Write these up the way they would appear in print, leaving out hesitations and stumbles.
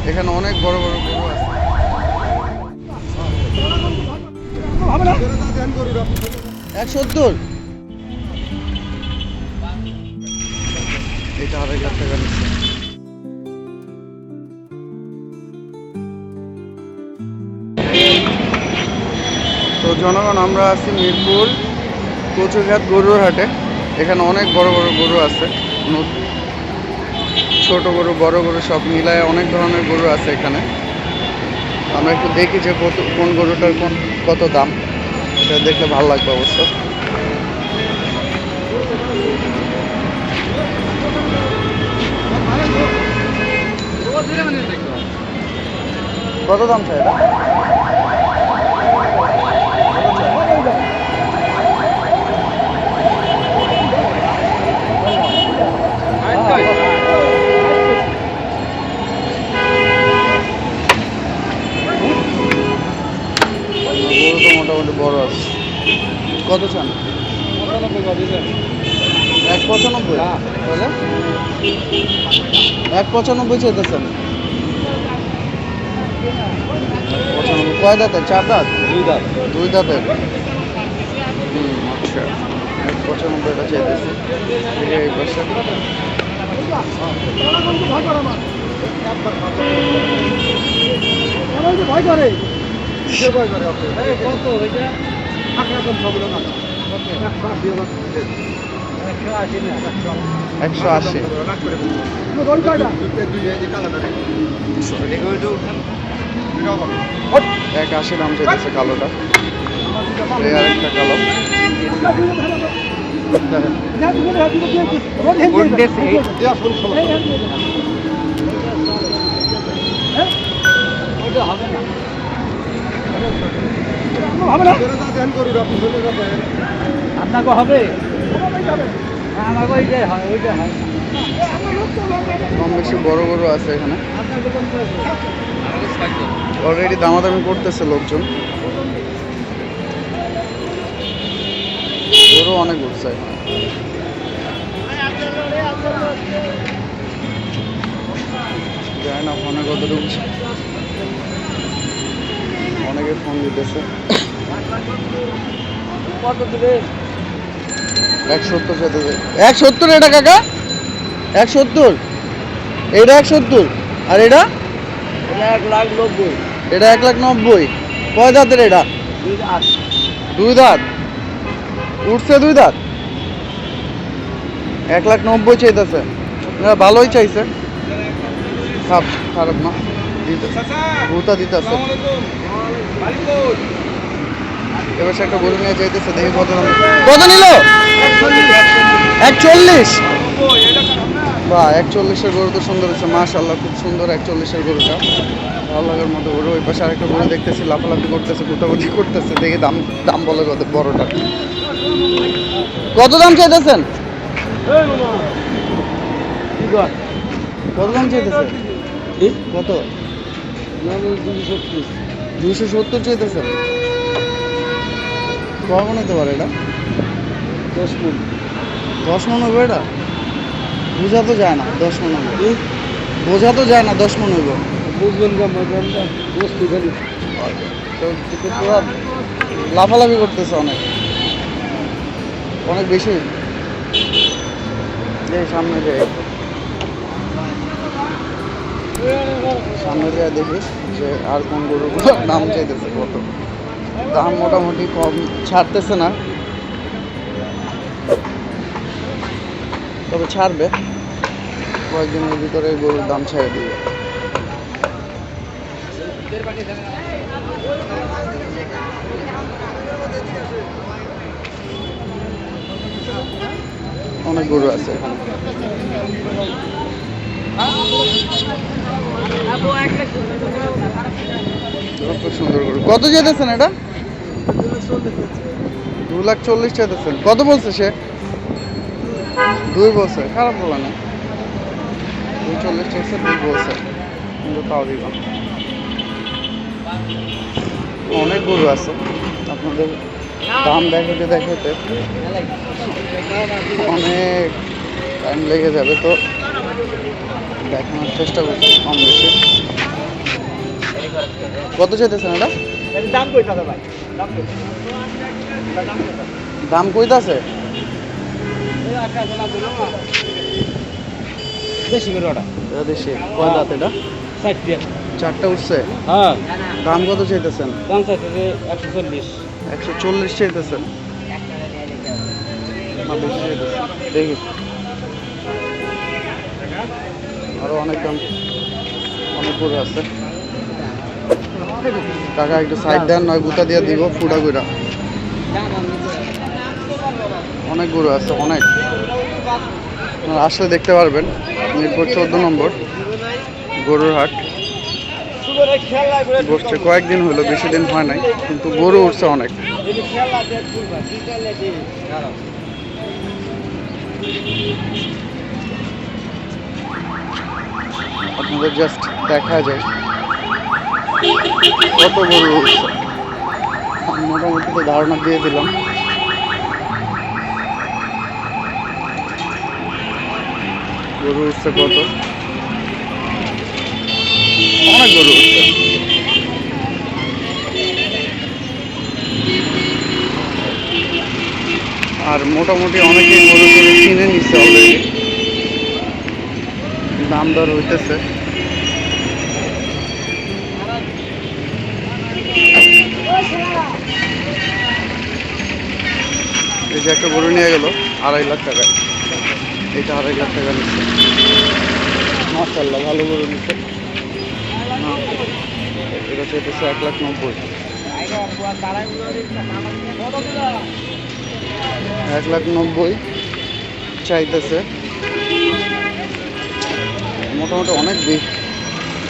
এখানে অনেক বড় বড় গরু আছে। 170 এটা 2,500 টাকা নিচ্ছে। তো জনগণ, আমরা আছি মিরপুর কচুঘাট গরুর হাটে। এখানে অনেক বড় বড় গরু আছে, ছোট গরু বড় গরু সব মিলায় অনেক ধরনের গরু আছে এখানে। আমরা একটু দেখি যে কোন গরুটার কত দাম, এটা দেখলে ভালো লাগবে অবশ্য। কত দাম চাই এটা? গরু তো মোটামুটি বড় আছে। কত চান? 195? তাহলে 195 চাইতেছেন? 95 কয় দাঁতের? 4 দাঁত? 2 দাঁতের। আচ্ছা, 195টা চাইতেছি। এই পাশে ভয় করে 180। 180 দাম চাইতেছে কালোটা। এই আরেকটা কালো। আপনাকে হবে কম বেশি বড় গরু আছে এখানে। অলরেডি দামাদামি করতেছে লোকজন। গরু অনেক উঠছে এখানে। যায় না ফোনে কত ঢুকছে, অনেকে ফোন দিতেছে। 170 সাথে 170 এটা কাকা 170, এটা 170 আর এটা 1,90,000। এটা 1,90,000। কয় দাঁতের এটা? 2 দাঁত। উঠছে 2 দাঁত। 1,90,000 চাইতেছে। ভালোই চাইছে, খারাপ না। ভুতা দিতেছে। এবার একটা গরু নিয়ে যাইতেছে, দেখি কত দাম। কত নিল? 140। বা 140-এর গরু তো সুন্দর হচ্ছে, মাশাআল্লাহ, খুব সুন্দর 140-এর গরুটা। ভালো লাগার মতো গরু। ওই পাশে আরেকটা গরু দেখতেছি, লাফালাফি করতেছে, কুটাকুটি করতেছে। দেখি দাম বলে কত বড়টা। কত দাম চাইতেছেন? কত দাম চাইতেছেন? কত? 270 চাইতেছেন? কখন হতে পারে এটা? 10 মণ। 10 মণ হইব? এটা বোঝা তো যায় না 10 মণ হইব। বোঝা তো যায় না 10 মণ হইব। বুঝবেন বস্তু খালি তো পুরো লাফালাফি করতেছে অনেক বেশি। সামনে যায় দেখি যে আর কোন গরুগুলোর দাম চাইতেছে কত। দাম মোটামুটি কম ছাড়তেছে না, তবে ছাড়বে কয়েকদিনের ভিতরে। গরুর দাম ছেড়ে দিবে। অনেক গরু আছে এখানে। খুব সুন্দর গরু। কত যেতেছেন এটা? 2,40,000 চাইতেছেন। কত বলছে সে? 2 বলছে। খারাপ বলা না, 2,40,000 চাইছে, 2 বলছে, কিন্তু তাও দিব। অনেক গরু আছে, আপনাদের দাম দেখাতে অনেক টাইম লেগে যাবে। তো দেখানোর চেষ্টা করছি কম বেশি। কত চাইতেছেন এটা? দাম কই দাদা ভাই? দাম কই? দাম কইতাছে? বেশি করে ওটা এটা দেশি কয় দাঁত এটা? 60 চারটা উঠছে। হ্যাঁ দাম কত চাইতেছেন? দাম চাইতেছে 140 140 চাইতেছেন না বেশি চাইতেছেন? দেখি আরো অনেক দাম, অনেক করে আছে। কাকা একটু সাইড দেন, নয় গুতা দিয়ে দিব ফুটা কইরা। অনেক গরু আছে, অনেক। আপনারা আসলে দেখতে পারবেন। মিরপুর 14 নম্বর গরুর হাট বসছে, কয়েকদিন হলো, বেশি দিন হয় নাই, কিন্তু গরু উঠছে অনেক। আপনাদের জাস্ট দেখা যায় কত গরু উঠছে। আমি মোটামুটি তো ধারণা দিয়ে দিলাম। গরু উঠছে কত, অনেক গরু উঠছে। আর মোটামুটি অনেকেই গরু টরু কিনে নিচ্ছে অলরেডি, দাম দর হইতেছে। এই যে একটা গরু নিয়ে গেল 2.5 লাখ টাকা, এটা 2.5 লাখ টাকা নিচ্ছে। মাশাআল্লাহ ভালো গরু নিচ্ছে। এটা চাইতেছে 1,90,000। 1,90,000 চাইতেছে। মোটামুটি অনেক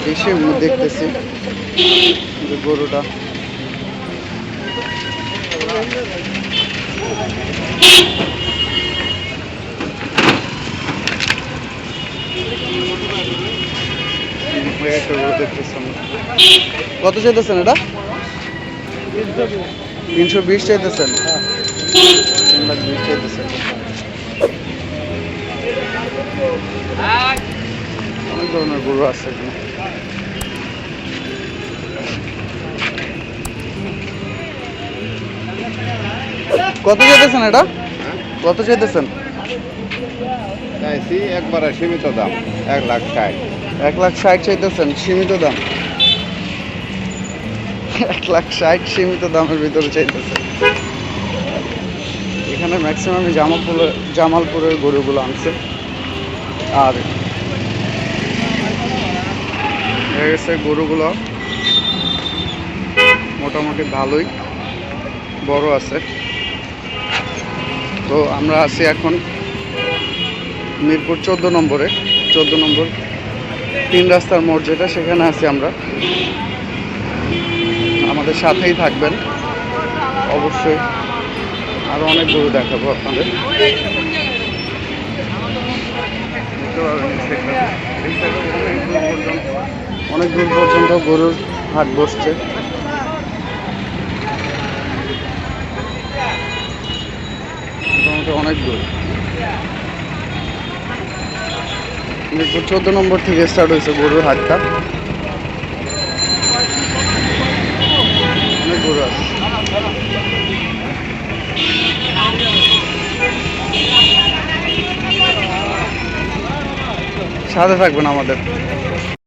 বেশি দেখতেছি যে গরুটা। একটা গরু দেখতেছি আমরা। কত চাইতেছেন এটা? 320 চাইতেছেন? 3,20,000 চাইতেছেন। অনেক ধরনের গরু আছে এখানে। কত চাইতেছেন এটা? কত চাইতেছেন? চাইছি একবারে সীমিত দাম 1,60,000। 1,60,000 চাইতেছেন, সীমিত দাম। 1,60,000 সীমিত দামের ভিতরে চাইতেছে। এখানে ম্যাক্সিমামই জামালপুরের গরুগুলো আনছে। আর হয়ে গেছে গরুগুলো মোটামুটি ভালোই বড় আছে। তো আমরা আছি এখন মিরপুর 14 নম্বরে, 14 নম্বর 3 রাস্তার মোড় যেটা, সেখানে আছি আমরা। আমাদের সাথেই থাকবেন অবশ্যই, আরও অনেক গরু দেখাবো আপনাদের। অনেক দূর পর্যন্ত গরুর হাট বসছে। মোটামুটি অনেক দূর। মিরপুর 14 নম্বর থেকে স্টার্ট হয়েছে গরুর হাটটা। অনেক গরু আছে। সাথে থাকবেন আমাদের।